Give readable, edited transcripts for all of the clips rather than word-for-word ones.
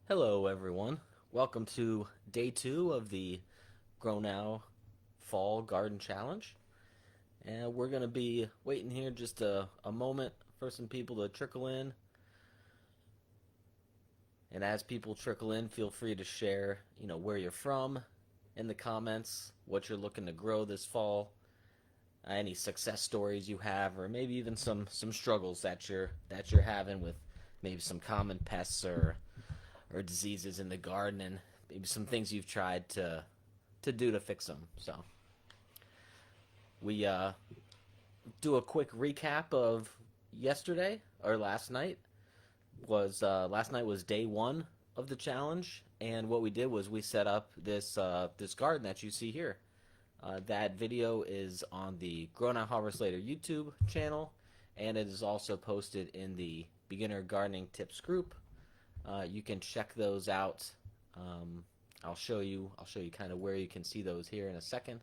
Hello, everyone. Welcome to day 2 of the Grow Now Fall Garden Challenge. And we're going to be waiting here just a moment for some people to trickle in. And as people trickle in, feel free to share, where you're from in the comments, what you're looking to grow this fall, any success stories you have, or maybe even some struggles that you're having with maybe some common pests or diseases in the garden, and maybe some things you've tried to do to fix them. So we do a quick recap of yesterday or last night was day 1 of the challenge, and what we did was we set up this garden that you see here. That video is on the Grow Now Harvest Later YouTube channel, and it is also posted in the Beginner Gardening Tips group. You can check those out. I'll show you kind of where you can see those here in a second.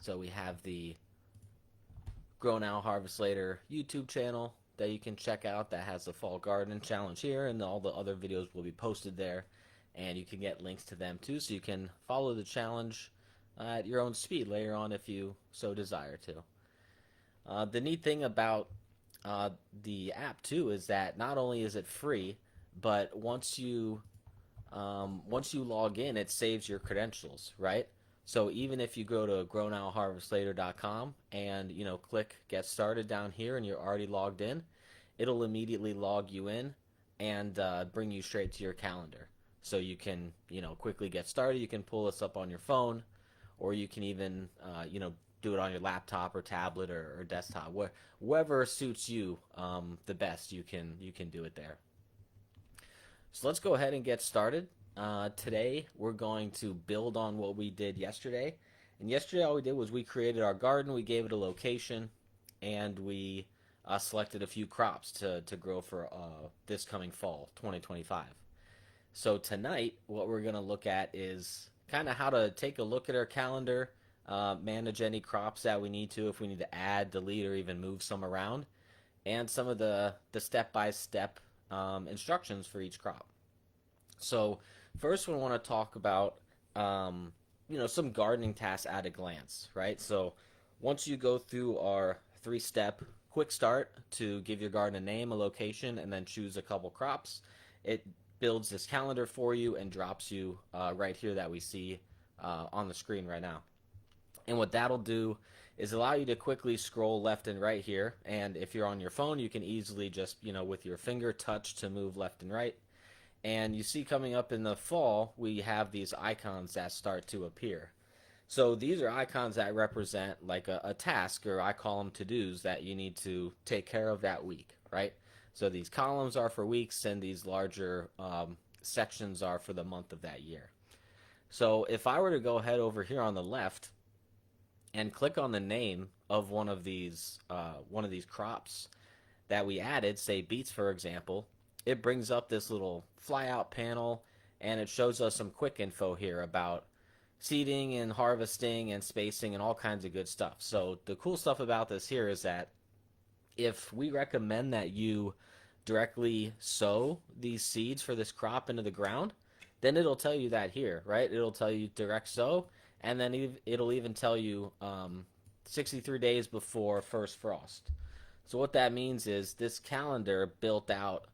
So we have the Grow Now Harvest Later YouTube channel that you can check out that has the Fall Garden Challenge here, and all the other videos will be posted there, and you can get links to them too, so you can follow the challenge at your own speed later on if you so desire to. The neat thing about the app too is that not only is it free, but once you log in, it saves your credentials, right? So even if you go to grownowharvestlater.com and click get started down here and you're already logged in, it'll immediately log you in and bring you straight to your calendar. So you can quickly get started. You can pull this up on your phone, or you can even do it on your laptop or tablet or desktop, wherever suits you the best. You can do it there. So let's go ahead and get started. Today we're going to build on what we did yesterday. And yesterday all we did was we created our garden, we gave it a location, and we selected a few crops to grow for this coming fall, 2025. So tonight what we're going to look at is kind of how to take a look at our calendar, manage any crops that we need to, if we need to add, delete, or even move some around, and some of the step-by-step instructions for each crop. So first we want to talk about some gardening tasks at a glance, right? So once you go through our 3-step quick start to give your garden a name, a location, and then choose a couple crops, it builds this calendar for you and drops you right here that we see on the screen right now. And what that'll do is allow you to quickly scroll left and right here. And if you're on your phone, you can easily just, with your finger touch to move left and right. And you see coming up in the fall, we have these icons that start to appear. So these are icons that represent like a task, or I call them to-dos, that you need to take care of that week, right? So these columns are for weeks, and these larger sections are for the month of that year. So if I were to go ahead over here on the left and click on the name of one of these crops that we added, say beets for example, it brings up this little flyout panel, and it shows us some quick info here about seeding and harvesting and spacing and all kinds of good stuff. So the cool stuff about this here is that if we recommend that you directly sow these seeds for this crop into the ground, then it'll tell you that here, right? It'll tell you direct sow, and then it'll even tell you 63 days before first frost. So what that means is this calendar built out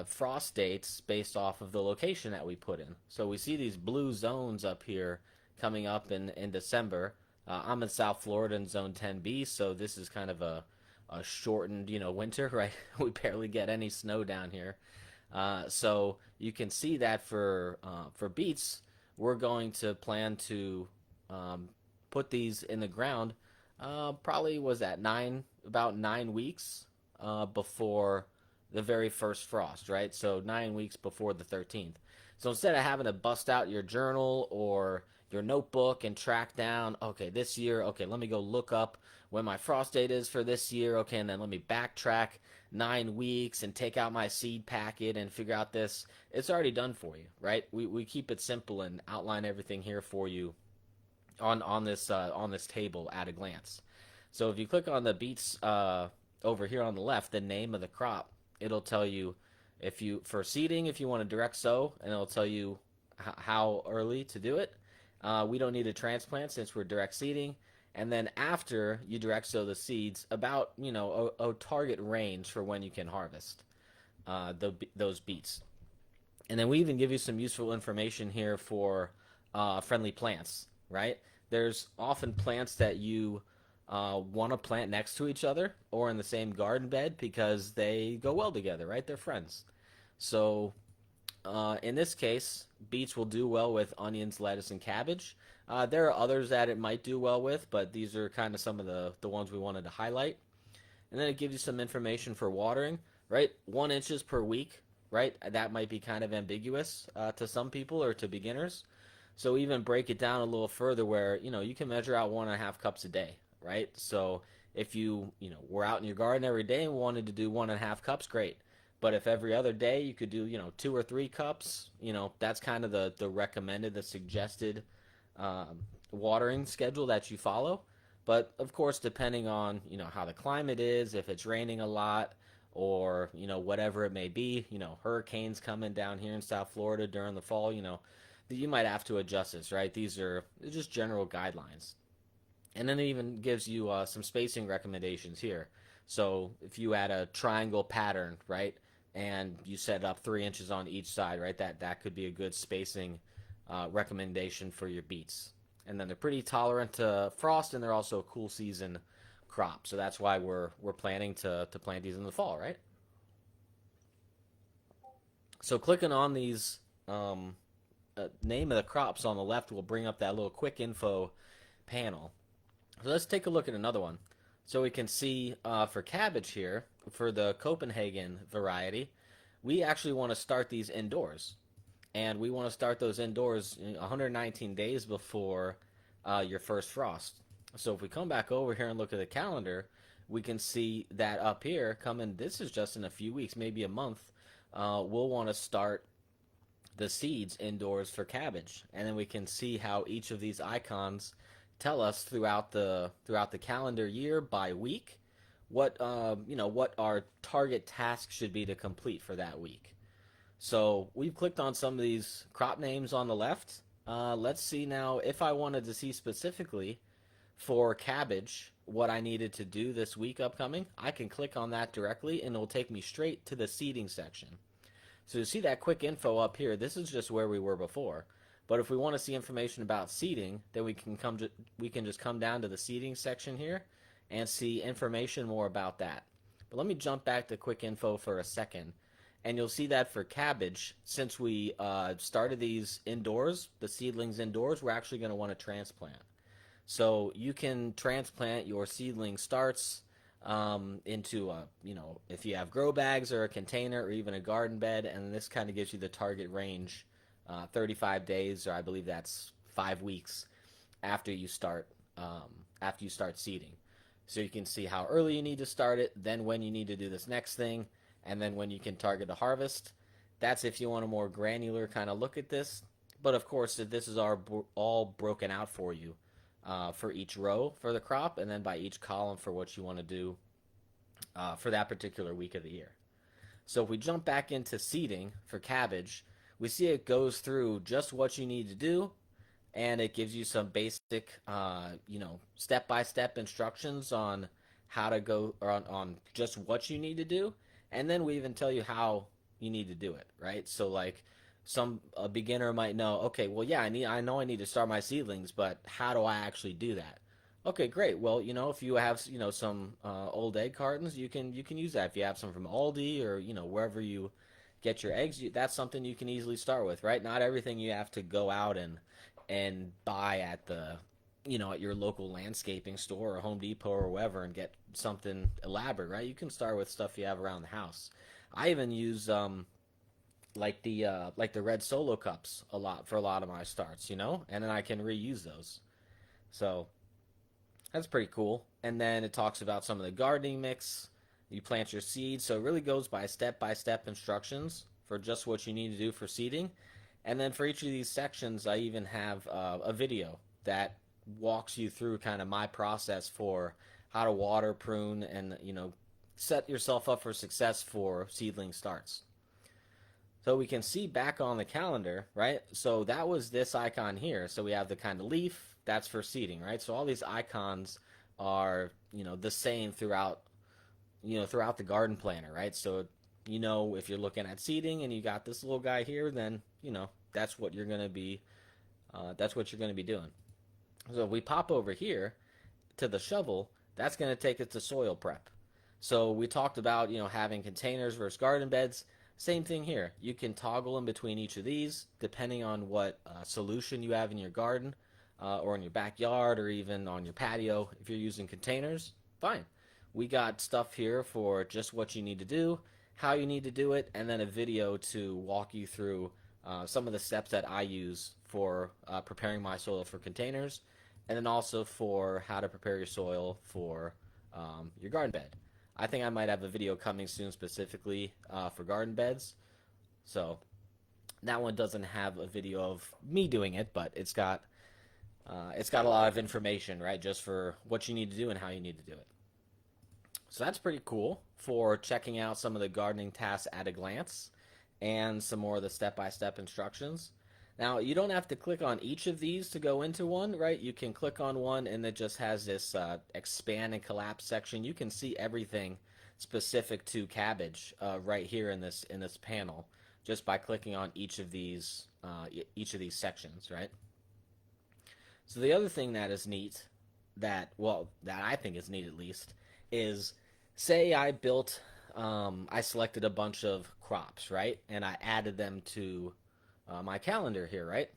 frost dates based off of the location that we put in. So we see these blue zones up here coming up in December. I'm in South Florida in Zone 10B, so this is kind of a shortened winter, right? We barely get any snow down here. So you can see that for beets, we're going to plan to put these in the ground probably was at about 9 weeks before the very first frost, right? So 9 weeks before the 13th. So instead of having to bust out your journal or your notebook and track down, okay, this year, okay, let me go look up when my frost date is for this year, okay, and then let me backtrack 9 weeks and take out my seed packet and figure out this. It's already done for you, right? We keep it simple and outline everything here for you on this table at a glance. So if you click on the beets over here on the left, the name of the crop, it'll tell you if you for seeding if you want to direct sow, and it'll tell you how early to do it. We don't need a transplant since we're direct seeding. And then after you direct sow the seeds, about a target range for when you can harvest those beets. And then we even give you some useful information here for friendly plants, right? There's often plants that you want to plant next to each other or in the same garden bed because they go well together, right? They're friends. So in this case, beets will do well with onions, lettuce, and cabbage. There are others that it might do well with, but these are kind of some of the ones we wanted to highlight. And then it gives you some information for watering, right? 1 inches per week, right? That might be kind of ambiguous to some people or to beginners. So even break it down a little further where, you can measure out 1.5 cups a day, right? So if were out in your garden every day and wanted to do 1.5 cups, great. But if every other day you could do, 2 or 3 cups, that's kind of the recommended, the suggested watering schedule that you follow. But of course, depending on, how the climate is, if it's raining a lot or, whatever it may be, hurricanes coming down here in South Florida during the fall, you might have to adjust this, right? These are just general guidelines. And then it even gives you some spacing recommendations here. So if you had a triangle pattern, right, and you set up 3 inches on each side, right, that could be a good spacing recommendation for your beets. And then they're pretty tolerant to frost, and they're also a cool season crop. So that's why we're planning to plant these in the fall, right? So clicking on these name of the crops on the left will bring up that little quick info panel. So let's take a look at another one. So we can see for cabbage here, for the Copenhagen variety, we actually want to start these indoors. And we want to start those indoors 119 days before your first frost. So if we come back over here and look at the calendar, we can see that up here coming, this is just in a few weeks, maybe a month, we'll want to start the seeds indoors for cabbage. And then we can see how each of these icons tell us throughout the calendar year by week what what our target task should be to complete for that week. So we've clicked on some of these crop names on the left. Let's see now if I wanted to see specifically for cabbage what I needed to do this week upcoming. I can click on that directly and it'll take me straight to the seeding section. So you see that quick info up here, this is just where we were before. But if we want to see information about seeding, then we can just come down to the seeding section here and see information more about that. But let me jump back to quick info for a second. And you'll see that for cabbage, since we started these indoors, the seedlings indoors, we're actually going to want to transplant. So you can transplant your seedling starts into if you have grow bags or a container or even a garden bed, and this kind of gives you the target range, 35 days, or I believe that's 5 weeks after you start seeding. So you can see how early you need to start it, then when you need to do this next thing, and then when you can target a harvest. That's if you want a more granular kind of look at this. But of course, this is all broken out for you for each row for the crop, and then by each column for what you want to do for that particular week of the year. So if we jump back into seeding for cabbage, we see it goes through just what you need to do, and it gives you some basic, step-by-step instructions on how to go, or on just what you need to do. And then we even tell you how you need to do it, right? So like a beginner might know, okay, well, yeah, I know I need to start my seedlings, but how do I actually do that? Okay, great. Well, if you have, some old egg cartons, you can use that. If you have some from Aldi or, wherever you get your eggs, that's something you can easily start with, right? Not everything you have to go out and buy at at your local landscaping store or Home Depot or wherever and get something elaborate, right? You can start with stuff you have around the house. I even use like the red Solo cups a lot for a lot of my starts, and then I can reuse those. So that's pretty cool. And then it talks about some of the gardening mix. You plant your seeds, so it really goes by step instructions for just what you need to do for seeding. And then for each of these sections, I even have a video that walks you through kind of my process for how to water, prune, and set yourself up for success for seedling starts. So we can see back on the calendar, right? So that was this icon here. So we have the kind of leaf, that's for seeding, right? So all these icons are, the same throughout, throughout the garden planner, right? So, if you're looking at seeding and you got this little guy here, then, that's what you're going to be, doing. So if we pop over here to the shovel, that's going to take us to soil prep. So we talked about, having containers versus garden beds. Same thing here. You can toggle in between each of these depending on what solution you have in your garden or in your backyard or even on your patio. If you're using containers, fine. We got stuff here for just what you need to do, how you need to do it, and then a video to walk you through some of the steps that I use for preparing my soil for containers, and then also for how to prepare your soil for your garden bed. I think I might have a video coming soon specifically for garden beds. So that one doesn't have a video of me doing it, but it's got a lot of information, right, just for what you need to do and how you need to do it. So that's pretty cool for checking out some of the gardening tasks at a glance and some more of the step-by-step instructions. Now, you don't have to click on each of these to go into one, right? You can click on one and it just has this expand and collapse section. You can see everything specific to cabbage right here in this panel just by clicking on each of these sections, right? So the other thing that is neat, that I think is neat at least, is say I selected a bunch of crops, right? And I added them to my calendar here, right?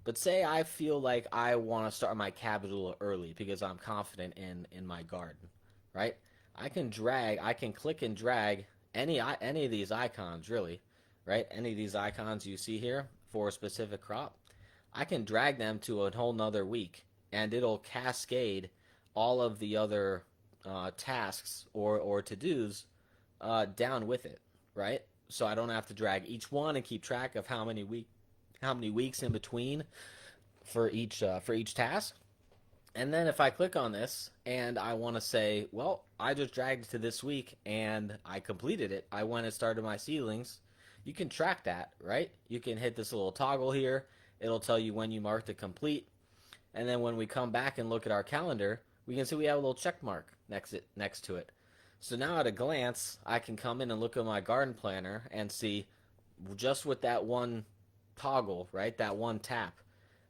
But say I feel like I want to start my cabbage a little early because I'm confident in my garden, right? I can click and drag any of these icons, really, right? Any of these icons you see here for a specific crop, I can drag them to a whole nother week, and it'll cascade all of the other tasks or to-dos down with it, right? So I don't have to drag each one and keep track of how many weeks in between for each task. And then if I click on this and I want to say, well, I just dragged it to this week and I completed it. I went and started my seedlings. You can track that, right? You can hit this little toggle here. It'll tell you when you marked it complete. And then when we come back and look at our calendar, we can see we have a little check mark next to it. So now at a glance, I can come in and look at my garden planner and see just with that one toggle, right, that one tap,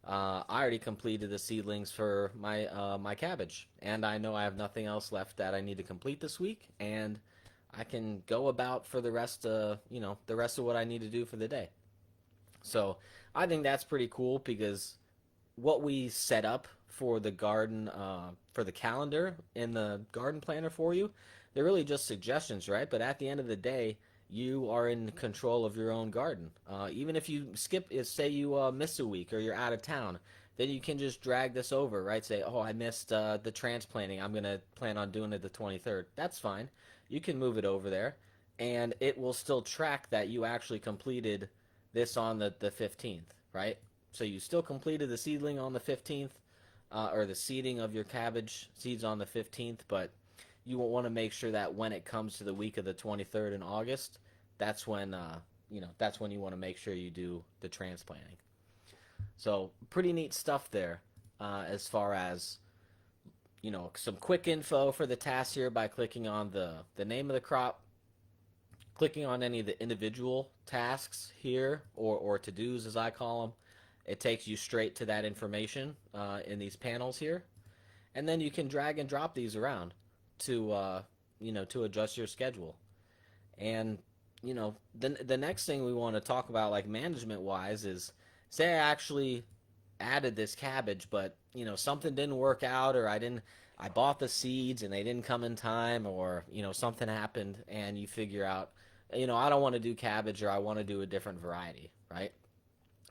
I already completed the seedlings for my cabbage, and I know I have nothing else left that I need to complete this week, and I can go about for the rest of what I need to do for the day. So I think that's pretty cool because what we set up for the garden, for the calendar in the garden planner for you, they're really just suggestions, right? But at the end of the day, you are in control of your own garden. Even if you say you miss a week or you're out of town, then you can just drag this over, right? Say, oh, I missed the transplanting. I'm going to plan on doing it the 23rd. That's fine. You can move it over there, and it will still track that you actually completed this on the 15th, right? So you still completed the seedling on the 15th, or the seeding of your cabbage seeds on the 15th, but you will want to make sure that when it comes to the week of the 23rd in August, that's when you want to make sure you do the transplanting. So pretty neat stuff there, as far as some quick info for the task here by clicking on the name of the crop, clicking on any of the individual tasks here or to-dos as I call them. It takes you straight to that information in these panels here, and then you can drag and drop these around to adjust your schedule. And the next thing we want to talk about, like management wise, is say I actually added this cabbage, but something didn't work out, or I bought the seeds and they didn't come in time, or something happened and you figure out I don't want to do cabbage, or I want to do a different variety, right?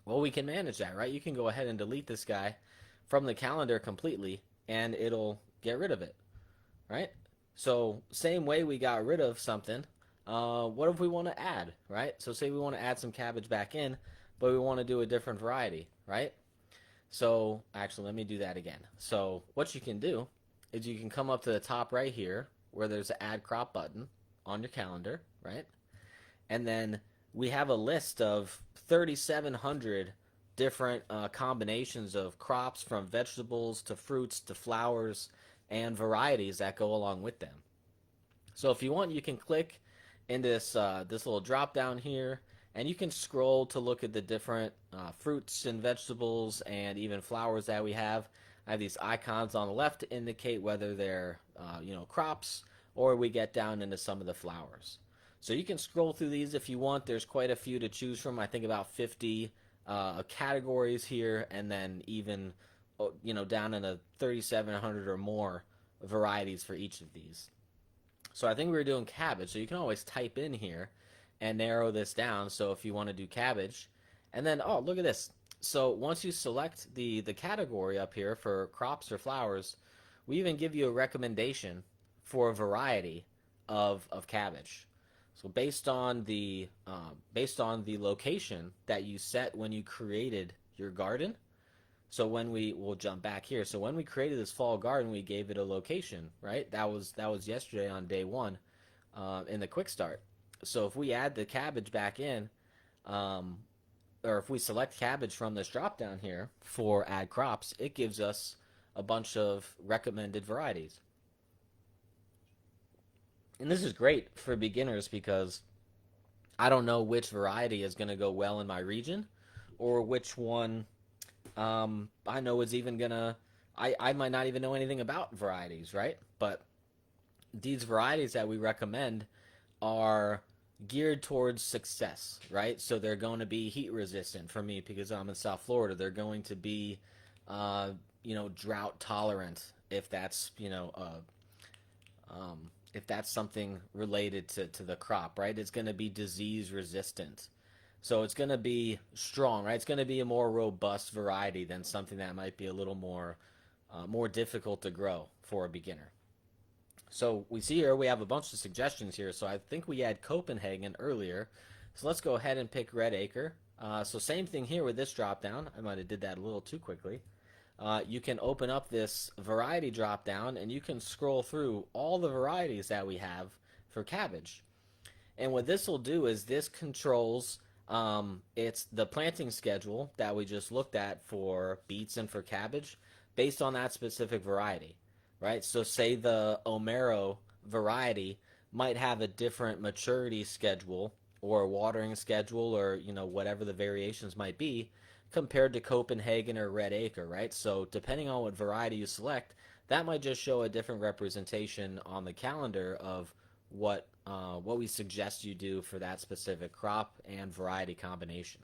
Well, we can manage that, right? You can go ahead and delete this guy from the calendar completely and it'll get rid of it, right? So same way we got rid of something, what if we want to add, right? So say we want to add some cabbage back in, but we want to do a different variety, right? So actually, let me do that again. So what you can do is you can come up to the top right here where there's an add crop button on your calendar, right? And then we have a list of 3,700 different combinations of crops, from vegetables to fruits to flowers, and varieties that go along with them. So if you want, you can click in this little drop down here, and you can scroll to look at the different fruits and vegetables and even flowers that we have. I have these icons on the left to indicate whether they're crops, or we get down into some of the flowers. So you can scroll through these if you want. There's quite a few to choose from. I think about 50 categories here, and then even down into 3,700 or more varieties for each of these. So I think we were doing cabbage. So you can always type in here and narrow this down. So if you want to do cabbage, and then, oh, look at this. So once you select the category up here for crops or flowers, we even give you a recommendation for a variety of cabbage. So based on the location that you set when you created your garden. So we'll jump back here. So when we created this fall garden, we gave it a location, right? That was yesterday on day one in the quick start. So if we add the cabbage back in, or if we select cabbage from this drop down here for add crops, it gives us a bunch of recommended varieties. And this is great for beginners because I don't know which variety is going to go well in my region, or which one I know is even gonna. I might not even know anything about varieties, right? But these varieties that we recommend are geared towards success, right? So they're going to be heat resistant for me because I'm in South Florida. They're going to be, drought tolerant if that's if that's something related to the crop, right? It's going to be disease resistant. So it's going to be strong, right? It's going to be a more robust variety than something that might be a little more difficult to grow for a beginner. So we see here we have a bunch of suggestions here. So I think we had Copenhagen earlier. So let's go ahead and pick Red Acre. So same thing here with this drop down. I might have did that a little too quickly. You can open up this variety drop down, and you can scroll through all the varieties that we have for cabbage. And what this will do is this controls it's the planting schedule that we just looked at for beets and for cabbage based on that specific variety, right? So say the Omero variety might have a different maturity schedule or watering schedule, or whatever the variations might be, compared to Copenhagen or Red Acre, right? So depending on what variety you select, that might just show a different representation on the calendar of what we suggest you do for that specific crop and variety combination.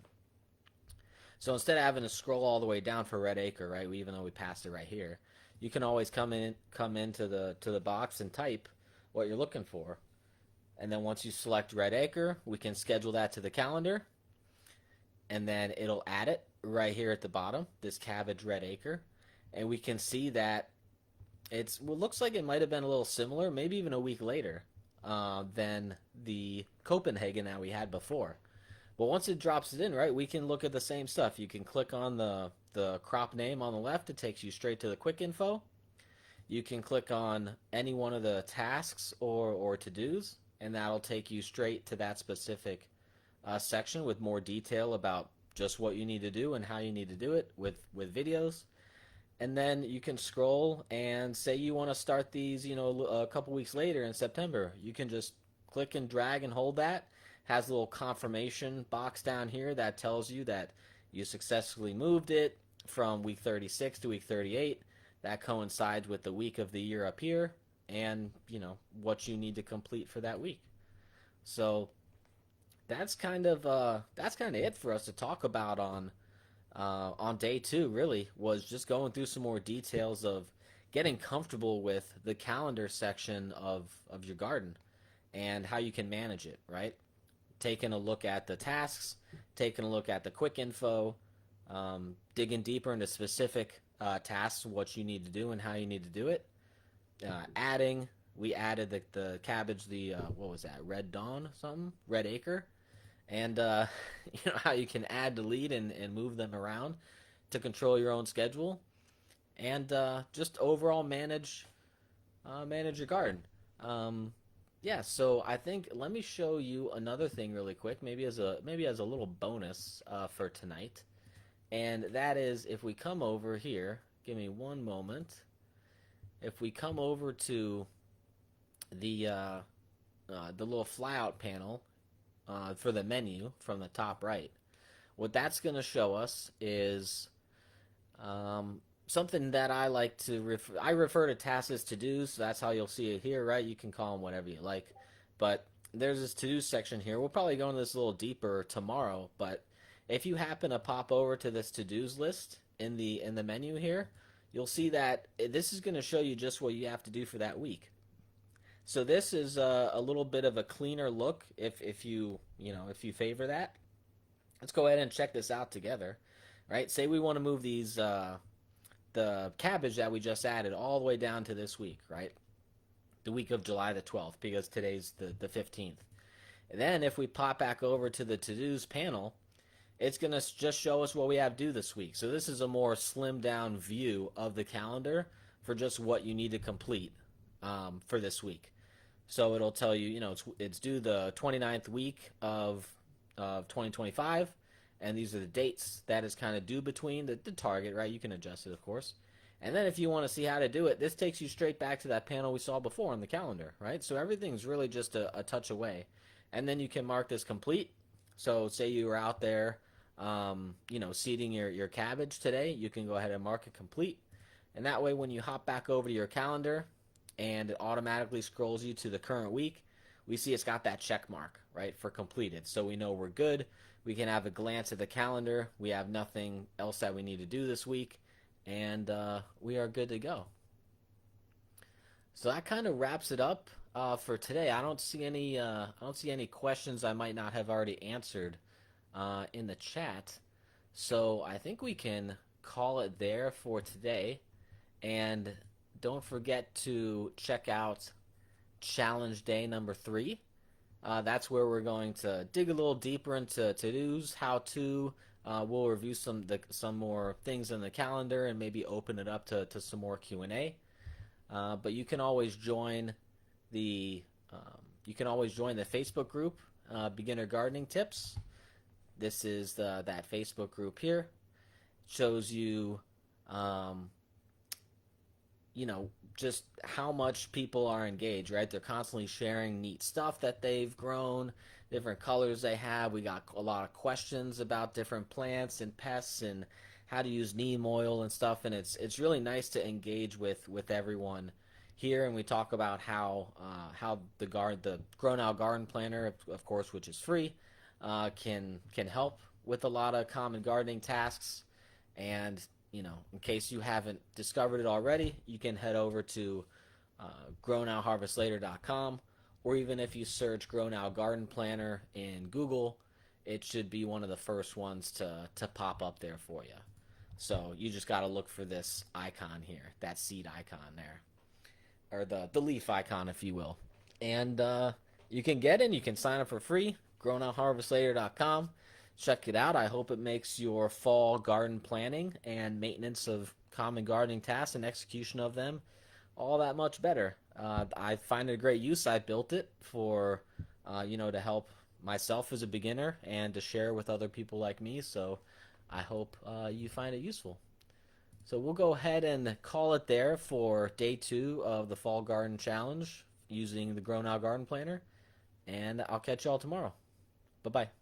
So instead of having to scroll all the way down for Red Acre, right, even though we passed it right here, you can always come into the box and type what you're looking for. And then once you select Red Acre, we can schedule that to the calendar, and then it'll add it right here at the bottom, this cabbage Red Acre. And we can see that looks like it might have been a little similar, maybe even a week later than the Copenhagen that we had before. But once it drops it in, right, we can look at the same stuff. You can click on the crop name on the left. It takes you straight to the quick info. You can click on any one of the tasks or to-dos, and that'll take you straight to that specific section with more detail about just what you need to do and how you need to do it with videos. And then you can scroll and say you want to start these, a couple weeks later in September. You can just click and drag and hold that. Has a little confirmation box down here that tells you that you successfully moved it from week 36 to week 38. That coincides with the week of the year up here, and what you need to complete for that week. So that's kind of it for us to talk about on day 2. Really was just going through some more details of getting comfortable with the calendar section of your garden and how you can manage it, right? Taking a look at the tasks, taking a look at the quick info, digging deeper into specific tasks, what you need to do and how you need to do it. We added the cabbage, what was that, Red Dawn something? Red Acre. And how you can add, delete, and move them around to control your own schedule, and just overall manage your garden. Um, yeah, so I think let me show you another thing really quick, maybe as a little bonus for tonight, and that is if we come over here, give me one moment. If we come over to the little flyout panel for the menu from the top right, what that's going to show us is something that I like to I refer to tasks as to dos, so that's how you'll see it here, right? You can call them whatever you like, but there's this to do section here. We'll probably go into this a little deeper tomorrow, but if you happen to pop over to this to dos list in the menu here, you'll see that this is going to show you just what you have to do for that week. So this is a little bit of a cleaner look if if you favor that. Let's go ahead and check this out together, right? Say we want to move these the cabbage that we just added all the way down to this week, right? The week of July the 12th, because today's the 15th. And then if we pop back over to the to-dos panel, it's going to just show us what we have due this week. So this is a more slimmed down view of the calendar for just what you need to complete for this week. So it'll tell you, it's due the 29th week of 2025, and these are the dates that is kind of due between the target, right? You can adjust it, of course. And then if you want to see how to do it, this takes you straight back to that panel we saw before on the calendar, right? So everything's really just a touch away. And then you can mark this complete. So say you were out there, seeding your cabbage today, you can go ahead and mark it complete. And that way when you hop back over to your calendar and it automatically scrolls you to the current week, we see it's got that check mark, right, for completed. So we know we're good. We can have a glance at the calendar. We have nothing else that we need to do this week, and we are good to go. So that kind of wraps it up for today. I don't see any questions I might not have already answered in the chat. So I think we can call it there for today. And don't forget to check out challenge day number 3. That's where we're going to dig a little deeper into to-dos, how to. We'll review some more things in the calendar and maybe open it up to some more Q&A. But you can always join the Facebook group, Beginner Gardening Tips. This is that Facebook group here. It shows you, just how much people are engaged, right? They're constantly sharing neat stuff that they've grown, different colors they have. We got a lot of questions about different plants and pests and how to use neem oil and stuff, and it's really nice to engage with everyone here. And we talk about how the Grow Now Garden Planner, of course, which is free, can help with a lot of common gardening tasks. And in case you haven't discovered it already, you can head over to grownowharvestlater.com, or even if you search Grow Now Garden Planner in Google, it should be one of the first ones to pop up there for you. So you just got to look for this icon here, that seed icon there, or the leaf icon, if you will. And you can get in, you can sign up for free, grownowharvestlater.com. Check it out. I hope it makes your fall garden planning and maintenance of common gardening tasks and execution of them all that much better. I find it a great use. I built it for, to help myself as a beginner and to share with other people like me. So I hope you find it useful. So we'll go ahead and call it there for day 2 of the Fall Garden Challenge using the Grow Now Garden Planner. And I'll catch you all tomorrow. Bye-bye.